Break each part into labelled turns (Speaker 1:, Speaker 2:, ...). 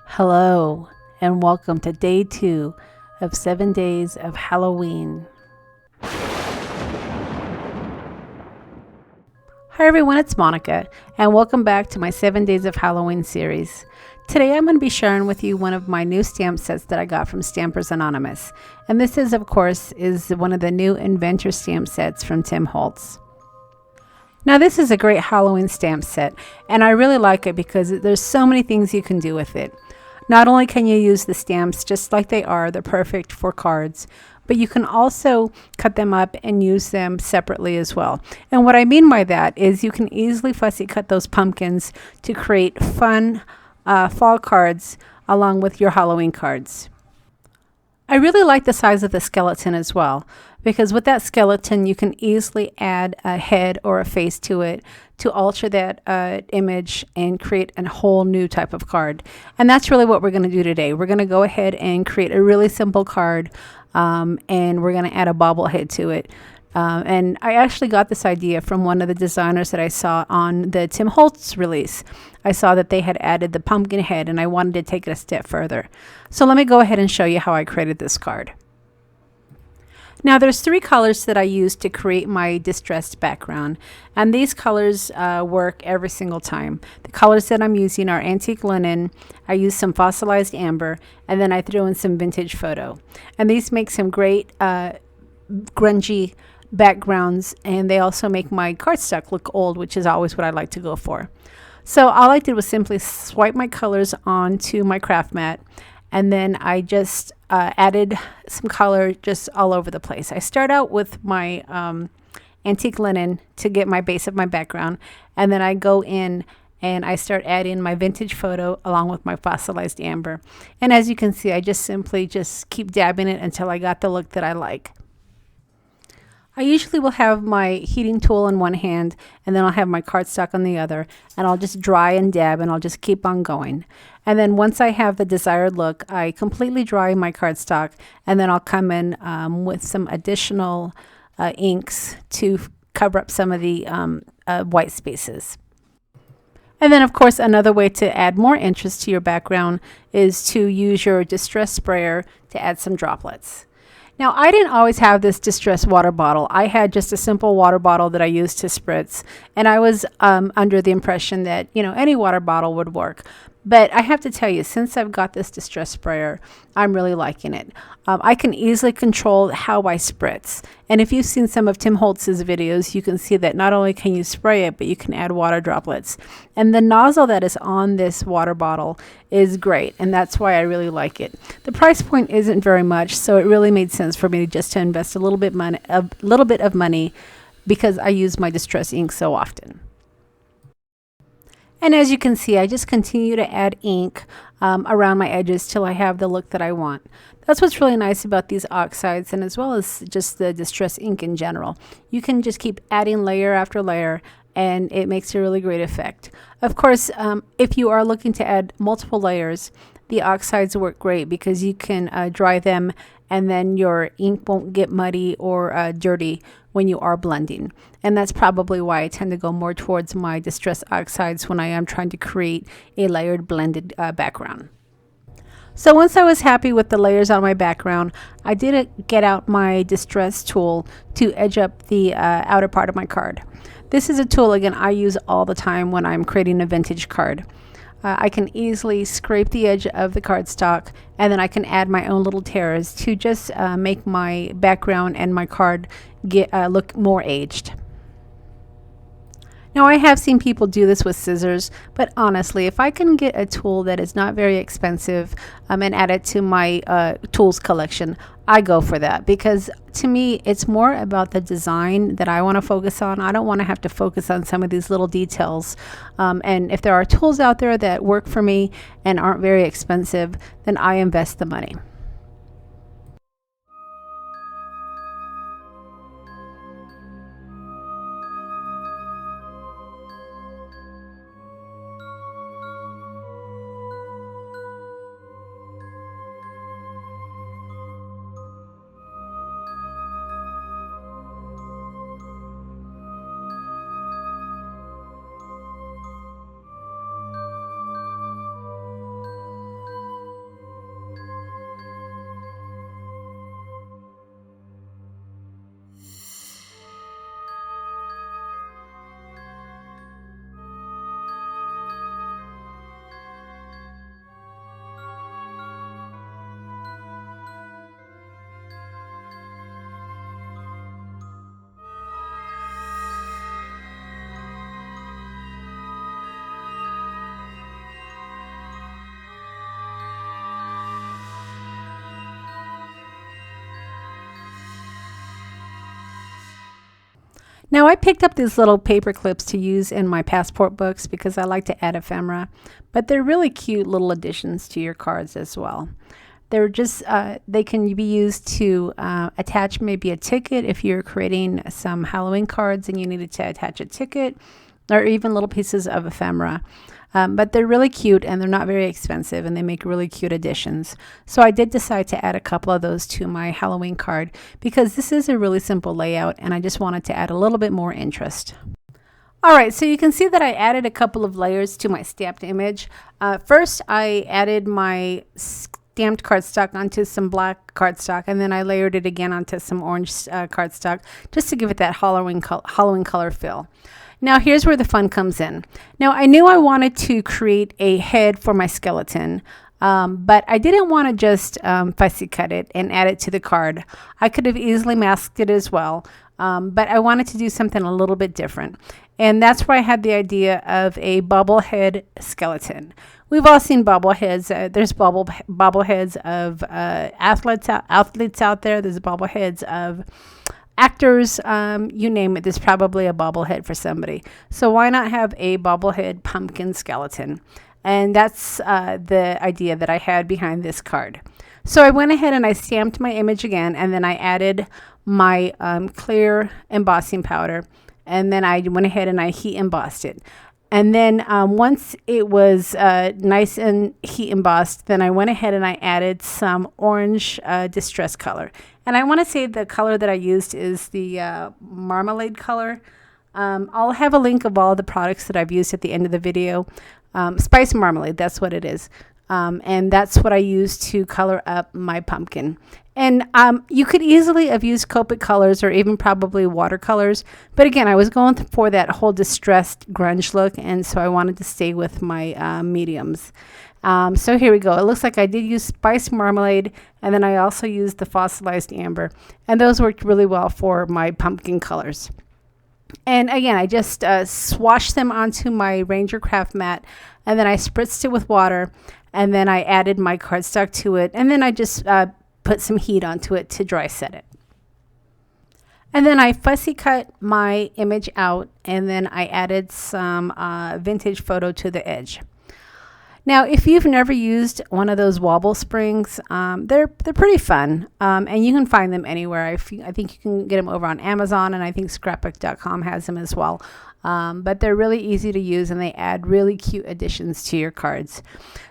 Speaker 1: Hello, and welcome to day 2 of 7 days of Halloween. Hi everyone, it's Monica, and welcome back to my 7 days of Halloween series. Today I'm going to be sharing with you one of my new stamp sets that I got from Stampers Anonymous. And this is, of course, one of the new Inventor stamp sets from Tim Holtz. Now this is a great Halloween stamp set, and I really like it because there's so many things you can do with it. Not only can you use the stamps just like they're perfect for cards, but you can also cut them up and use them separately as well. And what I mean by that is you can easily fussy cut those pumpkins to create fun fall cards along with your Halloween cards. I really like the size of the skeleton as well, because with that skeleton you can easily add a head or a face to it to alter that image and create a whole new type of card. And that's really what we're going to do today. We're going to go ahead and create a really simple card, and we're going to add a bobblehead to it. And I actually got this idea from one of the designers that I saw on the Tim Holtz release. I saw that they had added the pumpkin head, and I wanted to take it a step further. So let me go ahead and show you how I created this card. Now there's 3 colors that I used to create my distressed background, and these colors work every single time. The colors that I'm using are antique linen, I used some fossilized amber, and then I threw in some vintage photo. And these make some great grungy backgrounds, and they also make my cardstock look old, which is always what I like to go for. So all I did was simply swipe my colors onto my craft mat, and then I just added some color just all over the place. I start out with my antique linen to get my base of my background, and then I go in and I start adding my vintage photo along with my fossilized amber. And as you can see, I just simply keep dabbing it until I got the look that I like. I usually will have my heating tool in one hand, and then I'll have my cardstock on the other, and I'll just dry and dab, and I'll just keep on going. And then once I have the desired look, I completely dry my cardstock, and then I'll come in with some additional inks to cover up some of the white spaces. And then, of course, another way to add more interest to your background is to use your distress sprayer to add some droplets. Now, I didn't always have this distress water bottle. I had just a simple water bottle that I used to spritz, and I was under the impression that, any water bottle would work. But I have to tell you, since I've got this distress sprayer, I'm really liking it. I can easily control how I spritz. And if you've seen some of Tim Holtz's videos, you can see that not only can you spray it, but you can add water droplets. And the nozzle that is on this water bottle is great, and that's why I really like it. The price point isn't very much, so it really made sense for me just to invest a little bit of money because I use my distress ink so often. And as you can see, I just continue to add ink around my edges till I have the look that I want. That's what's really nice about these oxides, and as well as just the distress ink in general. You can just keep adding layer after layer, and it makes a really great effect. Of course, if you are looking to add multiple layers, the oxides work great because you can dry them, and then your ink won't get muddy or dirty when you are blending. And that's probably why I tend to go more towards my distress oxides when I am trying to create a layered blended background. So once I was happy with the layers on my background, I did get out my distress tool to edge up the outer part of my card. This is a tool, again, I use all the time when I'm creating a vintage card. I can easily scrape the edge of the cardstock, and then I can add my own little tears to just make my background and my card look more aged. Now, I have seen people do this with scissors, but honestly, if I can get a tool that is not very expensive and add it to my tools collection, I go for that, because to me, it's more about the design that I want to focus on. I don't want to have to focus on some of these little details. And if there are tools out there that work for me and aren't very expensive, then I invest the money. Now I picked up these little paper clips to use in my passport books because I like to add ephemera, but they're really cute little additions to your cards as well. They're just, they can be used to attach maybe a ticket if you're creating some Halloween cards and you needed to attach a ticket, or even little pieces of ephemera. But they're really cute and they're not very expensive and they make really cute additions. So I did decide to add a couple of those to my Halloween card because this is a really simple layout and I just wanted to add a little bit more interest. Alright, so you can see that I added a couple of layers to my stamped image. First I added my stamped cardstock onto some black cardstock, and then I layered it again onto some orange cardstock just to give it that Halloween color feel. Now here's where the fun comes in. Now I knew I wanted to create a head for my skeleton, but I didn't want to just fussy cut it and add it to the card. I could have easily masked it as well, but I wanted to do something a little bit different. And that's why I had the idea of a bobblehead skeleton. We've all seen bobbleheads. There's bobbleheads of athletes out there. There's bobbleheads of actors, you name it, there's probably a bobblehead for somebody. So why not have a bobblehead pumpkin skeleton? And that's the idea that I had behind this card. So I went ahead and I stamped my image again, and then I added my clear embossing powder, and then I went ahead and I heat embossed it. And then once it was nice and heat embossed, then I went ahead and I added some orange distress color. And I want to say the color that I used is the Marmalade color. I'll have a link of all the products that I've used at the end of the video. Spice Marmalade, that's what it is. And that's what I used to color up my pumpkin. And you could easily have used Copic colors or even probably watercolors. But again, I was going for that whole distressed grunge look, and so I wanted to stay with my mediums. So here we go. It looks like I did use Spice Marmalade, and then I also used the Fossilized Amber. And those worked really well for my pumpkin colors. And again, I just swashed them onto my Ranger Craft mat, and then I spritzed it with water, and then I added my cardstock to it, and then I just put some heat onto it to dry set it. And then I fussy cut my image out, and then I added some vintage photo to the edge. Now, if you've never used one of those Wobble springs, they're pretty fun, and you can find them anywhere. I think you can get them over on Amazon, and I think scrapbook.com has them as well. But they're really easy to use, and they add really cute additions to your cards.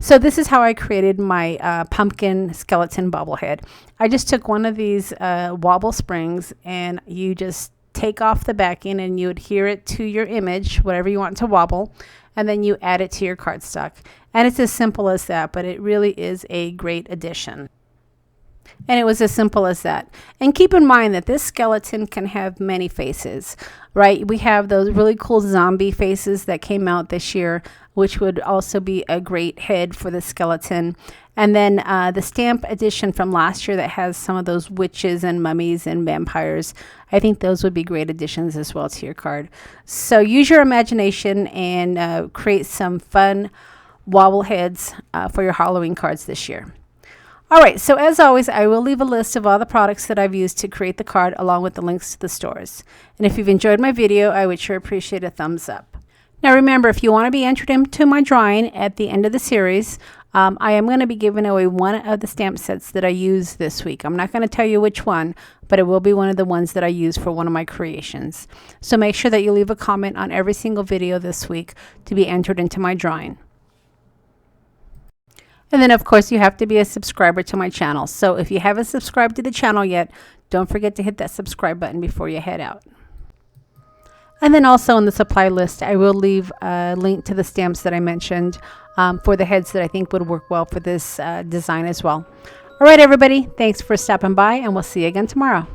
Speaker 1: So this is how I created my pumpkin skeleton bobblehead. I just took one of these Wobble springs, and you just take off the backing, and you adhere it to your image, whatever you want to wobble, and then you add it to your cardstock. And it's as simple as that, but it really is a great addition. And it was as simple as that. And keep in mind that this skeleton can have many faces, right? We have those really cool zombie faces that came out this year, which would also be a great head for the skeleton. And then the stamp edition from last year that has some of those witches and mummies and vampires. I think those would be great additions as well to your card. So use your imagination and create some fun wobble heads for your Halloween cards this year. All right, so as always, I will leave a list of all the products that I've used to create the card along with the links to the stores. And if you've enjoyed my video, I would sure appreciate a thumbs up. Now remember, if you want to be entered into my drawing at the end of the series, I am going to be giving away one of the stamp sets that I use this week. I'm not going to tell you which one, but it will be one of the ones that I use for one of my creations. So make sure that you leave a comment on every single video this week to be entered into my drawing. And then, of course, you have to be a subscriber to my channel. So if you haven't subscribed to the channel yet, don't forget to hit that subscribe button before you head out. And then also in the supply list, I will leave a link to the stamps that I mentioned for the heads that I think would work well for this design as well. All right, everybody. Thanks for stopping by, and we'll see you again tomorrow.